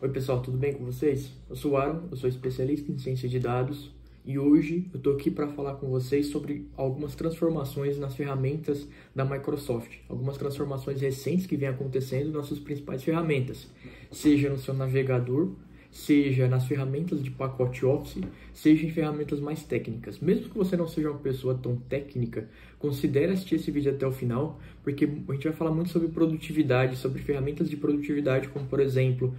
Oi pessoal, tudo bem com vocês? Eu sou o Aaron, eu sou especialista em ciência de dados e hoje eu tô aqui para falar com vocês sobre algumas transformações nas ferramentas da Microsoft, algumas transformações recentes que vêm acontecendo nas suas principais ferramentas, seja no seu navegador, seja nas ferramentas de pacote Office, seja em ferramentas mais técnicas. Mesmo que você não seja uma pessoa tão técnica, considere assistir esse vídeo até o final, porque a gente vai falar muito sobre produtividade, sobre ferramentas de produtividade, como por exemplo,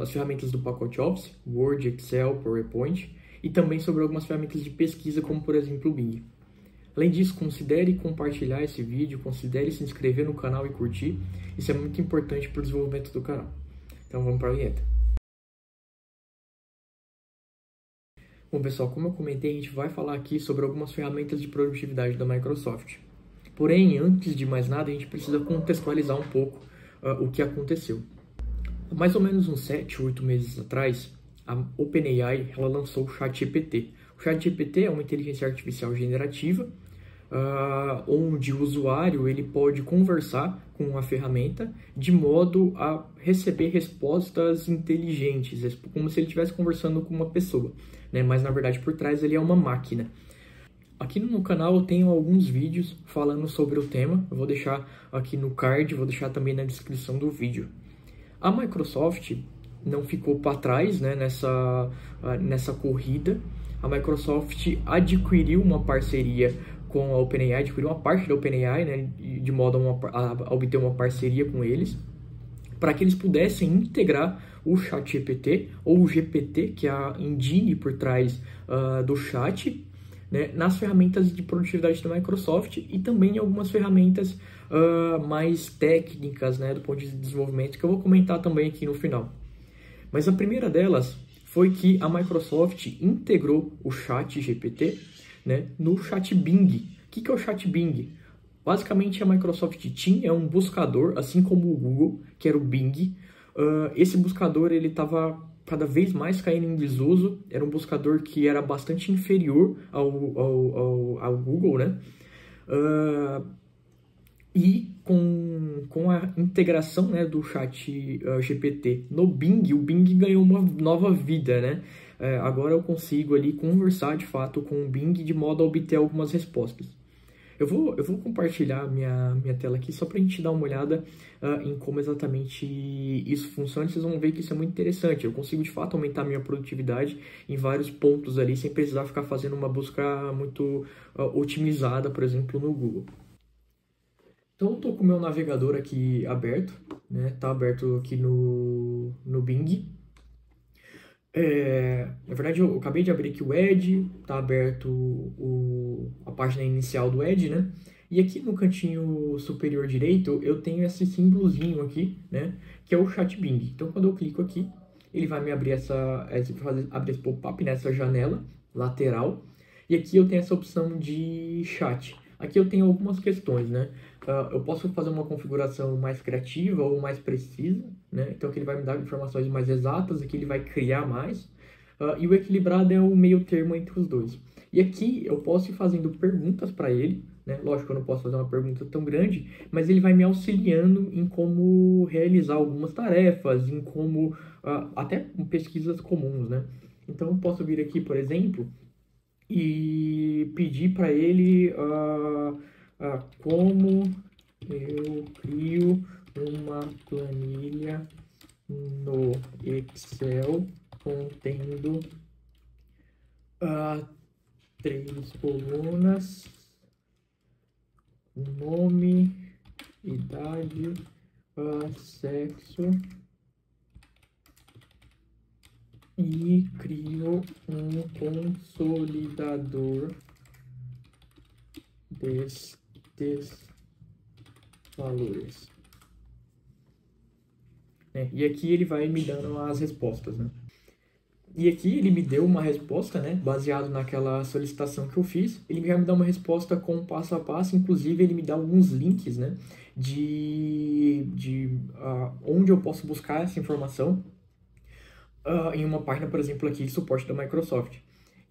as ferramentas do pacote Office, Word, Excel, PowerPoint, e também sobre algumas ferramentas de pesquisa, como por exemplo o Bing. Além disso, considere compartilhar esse vídeo, considere se inscrever no canal e curtir, isso é muito importante para o desenvolvimento do canal. Então vamos para a vinheta. Bom pessoal, como eu comentei, a gente vai falar aqui sobre algumas ferramentas de produtividade da Microsoft. Porém, antes de mais nada, a gente precisa contextualizar um pouco o que aconteceu. Há mais ou menos uns 7, 8 meses atrás, a OpenAI ela lançou o ChatGPT. O ChatGPT é uma inteligência artificial generativa, onde o usuário ele pode conversar com a ferramenta de modo a receber respostas inteligentes, como se ele estivesse conversando com uma pessoa, né? Mas na verdade por trás ele é uma máquina. Aqui no canal eu tenho alguns vídeos falando sobre o tema, eu vou deixar aqui no card, vou deixar também na descrição do vídeo. A Microsoft não ficou para trás, né, nessa corrida. A Microsoft adquiriu uma parceria com a OpenAI, adquiriu uma parte da OpenAI, né, de modo a obter uma parceria com eles, para que eles pudessem integrar o ChatGPT, ou o GPT, que é a engine por trás do chat, né, nas ferramentas de produtividade da Microsoft e também em algumas ferramentas mais técnicas, né, do ponto de desenvolvimento, que eu vou comentar também aqui no final. Mas a primeira delas foi que a Microsoft integrou o ChatGPT, né, no Chat Bing. O que é o Chat Bing? Basicamente, a Microsoft tinha é um buscador, assim como o Google, que era o Bing. Esse buscador ele estava cada vez mais caindo em desuso. Era um buscador que era bastante inferior ao Google, né? E com a integração, né, do chat GPT no Bing, o Bing ganhou uma nova vida, né? Agora eu consigo ali conversar de fato com o Bing de modo a obter algumas respostas. Eu vou compartilhar minha tela aqui só para a gente dar uma olhada em como exatamente isso funciona. Vocês vão ver que isso é muito interessante. Eu consigo de fato aumentar minha produtividade em vários pontos ali, sem precisar ficar fazendo uma busca muito otimizada, por exemplo, no Google. Então, eu estou com o meu navegador aqui aberto, né? Tá aberto aqui no Bing. Na verdade, eu acabei de abrir aqui o Edge, tá aberto a página inicial do Edge, né? E aqui no cantinho superior direito, eu tenho esse símbolozinho aqui, né? Que é o Chat Bing. Então, quando eu clico aqui, ele vai me abrir abrir esse pop-up nessa janela lateral. E aqui eu tenho essa opção de chat. Aqui eu tenho algumas questões, né? Eu posso fazer uma configuração mais criativa ou mais precisa, né? Então aqui ele vai me dar informações mais exatas, aqui ele vai criar mais. E o equilibrado é o meio termo entre os dois. E aqui eu posso ir fazendo perguntas para ele, né? Lógico que eu não posso fazer uma pergunta tão grande, mas ele vai me auxiliando em como realizar algumas tarefas, em como, até pesquisas comuns, né? Então eu posso vir aqui, por exemplo, e pedir para ele como eu crio uma planilha no Excel contendo 3 colunas, nome, idade, sexo, e crio um consolidador destes valores. E aqui ele vai me dando as respostas, né? E aqui ele me deu uma resposta, né, baseado naquela solicitação que eu fiz. Ele vai me dar uma resposta com passo a passo, inclusive ele me dá alguns links, né, de onde eu posso buscar essa informação. Em uma página, por exemplo, aqui de suporte da Microsoft.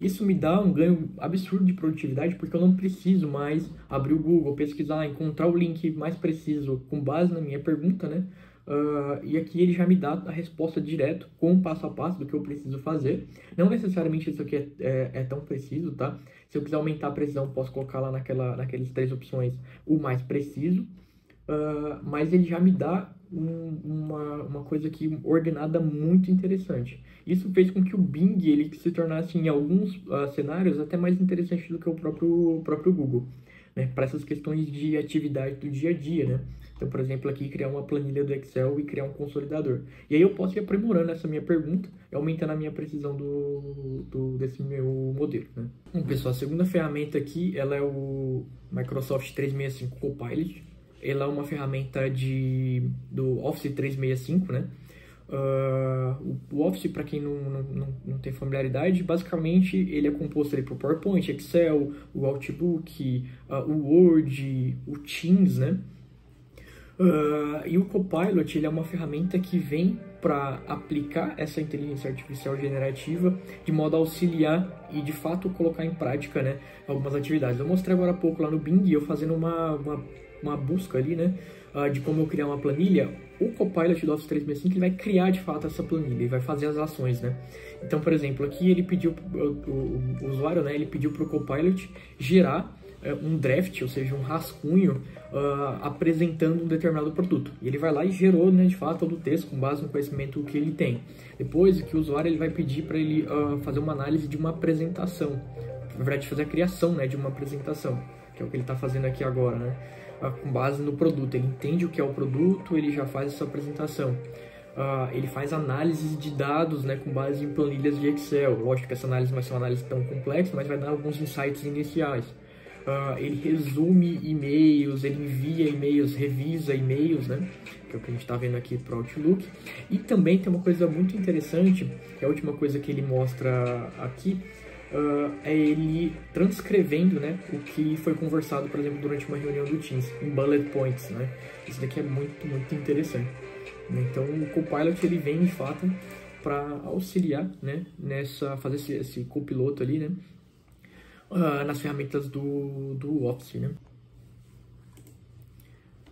Isso me dá um ganho absurdo de produtividade, porque eu não preciso mais abrir o Google, pesquisar, encontrar o link mais preciso com base na minha pergunta, né? E aqui ele já me dá a resposta direto, com o passo a passo do que eu preciso fazer. Não necessariamente isso aqui é tão preciso, tá? Se eu quiser aumentar a precisão, posso colocar lá naquelas 3 opções o mais preciso. Mas ele já me dá uma coisa aqui ordenada muito interessante. Isso fez com que o Bing ele se tornasse, em alguns cenários, até mais interessante do que o próprio Google, né? Para essas questões de atividade do dia a dia, né? Então, por exemplo, aqui criar uma planilha do Excel e criar um consolidador. E aí eu posso ir aprimorando essa minha pergunta e aumentando a minha precisão desse meu modelo, né? Bom, pessoal, a segunda ferramenta aqui, ela é o Microsoft 365 Copilot. Ela é uma ferramenta do Office 365, né? O Office, para quem não tem familiaridade, basicamente ele é composto ali por PowerPoint, Excel, o Outlook, o Word, o Teams, né? E o Copilot ele é uma ferramenta que vem para aplicar essa inteligência artificial generativa de modo a auxiliar e de fato colocar em prática, né, algumas atividades. Eu mostrei agora há pouco lá no Bing, eu fazendo uma busca ali, né, de como eu criar uma planilha. O Copilot do Office 365 ele vai criar de fato essa planilha, ele vai fazer as ações, né? Então, por exemplo, aqui ele pediu, o usuário, né, ele pediu para o Copilot gerar um draft, ou seja, um rascunho apresentando um determinado produto. E ele vai lá e gerou, né, de fato, todo o texto com base no conhecimento que ele tem. Depois, que o usuário ele vai pedir para ele fazer uma análise de uma apresentação, na verdade, fazer a criação, né, de uma apresentação, que é o que ele está fazendo aqui agora, né, com base no produto. Ele entende o que é o produto, ele já faz essa apresentação. Ele faz análise de dados, né, com base em planilhas de Excel. Lógico que essa análise não vai ser uma análise tão complexa, mas vai dar alguns insights iniciais. Ele resume e-mails, ele envia e-mails, revisa e-mails, né? Que é o que a gente está vendo aqui para o Outlook. E também tem uma coisa muito interessante, que é a última coisa que ele mostra aqui, é ele transcrevendo, né, o que foi conversado, por exemplo, durante uma reunião do Teams, em bullet points, né? Isso daqui é muito, muito interessante. Então, o Copilot ele vem, de fato, para auxiliar, né, fazer esse copiloto ali, né? Nas ferramentas do Office, né?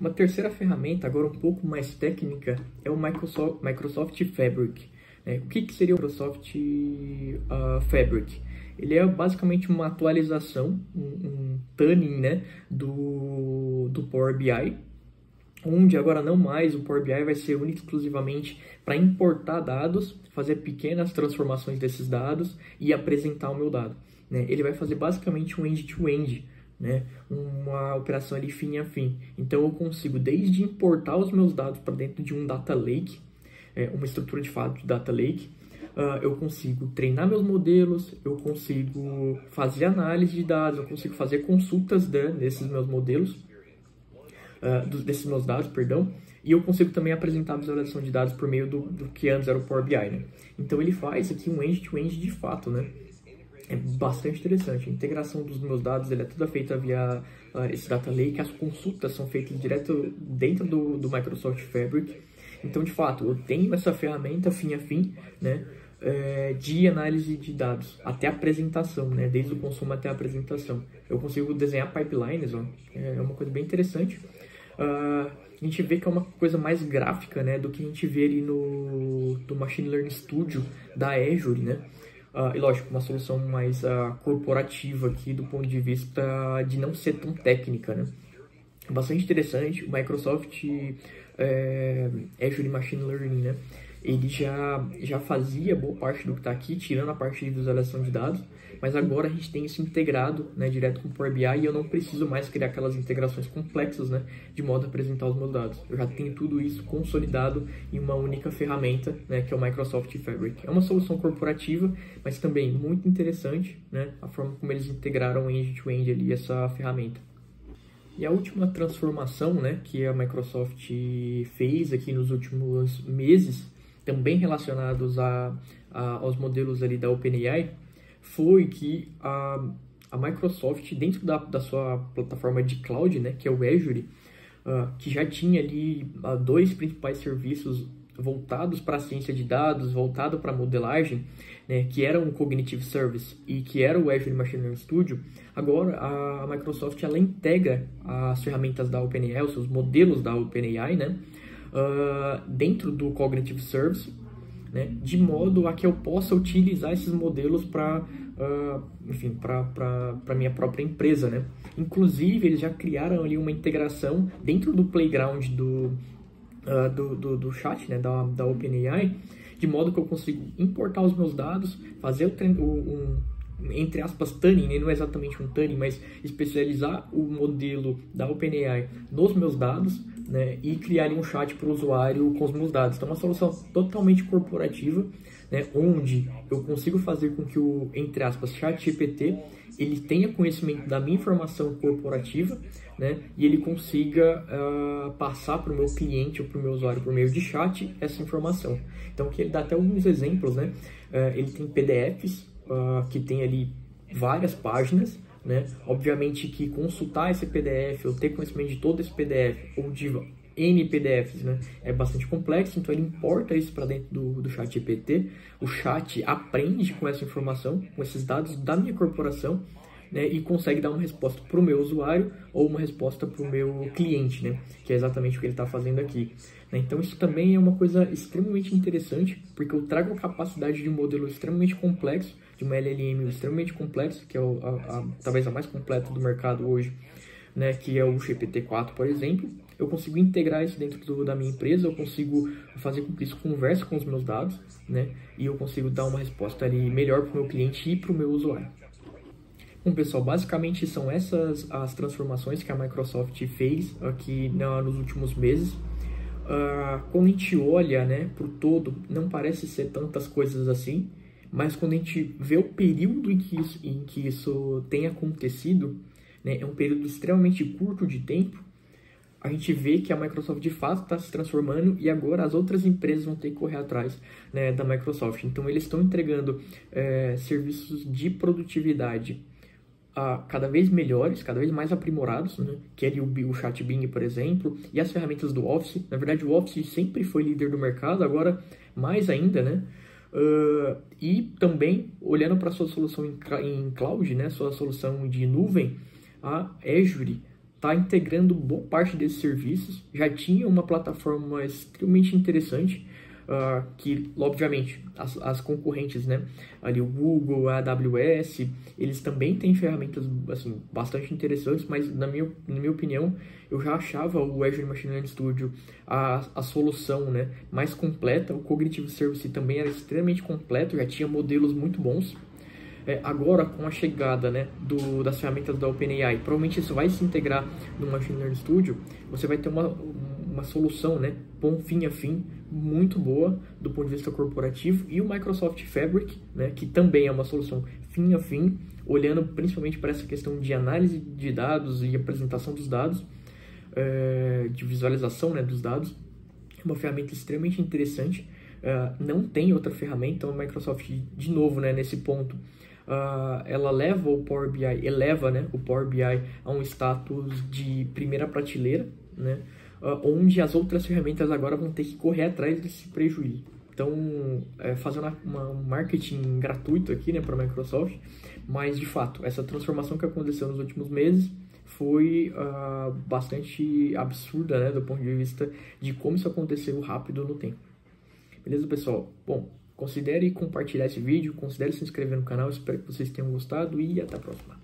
Uma terceira ferramenta, agora um pouco mais técnica, é o Microsoft Fabric. O que seria o Microsoft Fabric? Ele é basicamente uma atualização, um tuning, né, do Power BI, onde agora não mais o Power BI vai ser único e exclusivamente para importar dados, fazer pequenas transformações desses dados e apresentar o meu dado. Ele vai fazer basicamente um end-to-end, né? Uma operação ali fim a fim. Então eu consigo desde importar os meus dados para dentro de um data lake, uma estrutura de fato de data lake, eu consigo treinar meus modelos, eu consigo fazer análise de dados, eu consigo fazer consultas desses meus modelos, desses meus dados, perdão, e eu consigo também apresentar a visualização de dados por meio do que antes era o Power BI, né? Então ele faz aqui um end-to-end de fato, né? É bastante interessante. A integração dos meus dados é toda feita via esse Data Lake. As consultas são feitas direto dentro do Microsoft Fabric. Então, de fato, eu tenho essa ferramenta fim a fim, né, de análise de dados, até a apresentação, né, desde o consumo até a apresentação. Eu consigo desenhar pipelines, ó, é uma coisa bem interessante. A gente vê que é uma coisa mais gráfica, né, do que a gente vê ali no Machine Learning Studio da Azure, né. E lógico, uma solução mais corporativa aqui do ponto de vista de não ser tão técnica, né? Bastante interessante. O Microsoft Azure Machine Learning, né? Ele já fazia boa parte do que está aqui, tirando a parte de visualização de dados, mas agora a gente tem isso integrado, né, direto com o Power BI, e eu não preciso mais criar aquelas integrações complexas, né, de modo a apresentar os meus dados. Eu já tenho tudo isso consolidado em uma única ferramenta, né, que é o Microsoft Fabric. É uma solução corporativa, mas também muito interessante, né, a forma como eles integraram end-to-end ali essa ferramenta. E a última transformação, né, que a Microsoft fez aqui nos últimos meses, também relacionados aos modelos ali da OpenAI, foi que a Microsoft, dentro da sua plataforma de cloud, né, que é o Azure, que já tinha ali 2 principais serviços voltados para a ciência de dados, voltado para a modelagem, né, que era o Cognitive Service e que era o Azure Machine Learning Studio. Agora a Microsoft ela integra as ferramentas da OpenAI, os seus modelos da OpenAI, né, dentro do Cognitive Service, né, de modo a que eu possa utilizar esses modelos para para minha própria empresa, né? Inclusive, eles já criaram ali uma integração dentro do playground do chat, né, da OpenAI, de modo que eu consigo importar os meus dados, fazer entre aspas, tuning, né? Não é exatamente um tuning, mas especializar o modelo da OpenAI nos meus dados, né? E criar ali um chat para o usuário com os meus dados. Então, é uma solução totalmente corporativa, né? Onde eu consigo fazer com que o, entre aspas, ChatGPT, ele tenha conhecimento da minha informação corporativa, né? E ele consiga passar para o meu cliente ou para o meu usuário por meio de chat essa informação. Então, que ele dá até alguns exemplos, né? Ele tem PDFs, que tem ali várias páginas, né? Obviamente que consultar esse PDF ou ter conhecimento de todo esse PDF ou de N PDFs, né, é bastante complexo, então ele importa isso para dentro do ChatGPT. O chat aprende com essa informação, com esses dados da minha corporação, né, e consegue dar uma resposta para o meu usuário ou uma resposta para o meu cliente, né, que é exatamente o que ele está fazendo aqui. Né? Então isso também é uma coisa extremamente interessante, porque eu trago a capacidade de um modelo extremamente complexo, de uma LLM extremamente complexa, que é talvez a mais completa do mercado hoje, né, que é o GPT-4, por exemplo. Eu consigo integrar isso dentro da minha empresa, eu consigo fazer com que isso converse com os meus dados, né, e eu consigo dar uma resposta ali melhor para o meu cliente e para o meu usuário. Bom, pessoal, basicamente são essas as transformações que a Microsoft fez aqui nos últimos meses. Quando a gente olha, né, para o todo, não parece ser tantas coisas assim, mas quando a gente vê o período em que isso tem acontecido, né, é um período extremamente curto de tempo, a gente vê que a Microsoft de fato está se transformando e agora as outras empresas vão ter que correr atrás, né, da Microsoft. Então eles estão entregando serviços de produtividade cada vez melhores, cada vez mais aprimorados, né? Que é o Chat Bing, por exemplo, e as ferramentas do Office. Na verdade, o Office sempre foi líder do mercado, agora mais ainda, né? E também, olhando para a sua solução em cloud, né? Sua solução de nuvem, a Azure está integrando boa parte desses serviços. Já tinha uma plataforma extremamente interessante, que, obviamente, as concorrentes, né, ali o Google, a AWS, eles também têm ferramentas assim, bastante interessantes, mas na minha opinião, eu já achava o Azure Machine Learning Studio a solução, né, mais completa. O Cognitive Service também era extremamente completo, já tinha modelos muito bons. Agora, com a chegada, né, das ferramentas da OpenAI, provavelmente isso vai se integrar no Machine Learning Studio, você vai ter uma solução, né, bom fim a fim, muito boa do ponto de vista corporativo, e o Microsoft Fabric, né, que também é uma solução fim a fim, olhando principalmente para essa questão de análise de dados e apresentação dos dados, de visualização, né, dos dados. É uma ferramenta extremamente interessante. Não tem outra ferramenta, então a Microsoft, de novo, né, nesse ponto, ela eleva o Power BI, né, o Power BI a um status de primeira prateleira, né, onde as outras ferramentas agora vão ter que correr atrás desse prejuízo. Então, fazendo um marketing gratuito aqui, né, para a Microsoft, mas de fato, essa transformação que aconteceu nos últimos meses foi bastante absurda, né, do ponto de vista de como isso aconteceu rápido no tempo. Beleza, pessoal? Bom, considere compartilhar esse vídeo, considere se inscrever no canal, espero que vocês tenham gostado e até a próxima.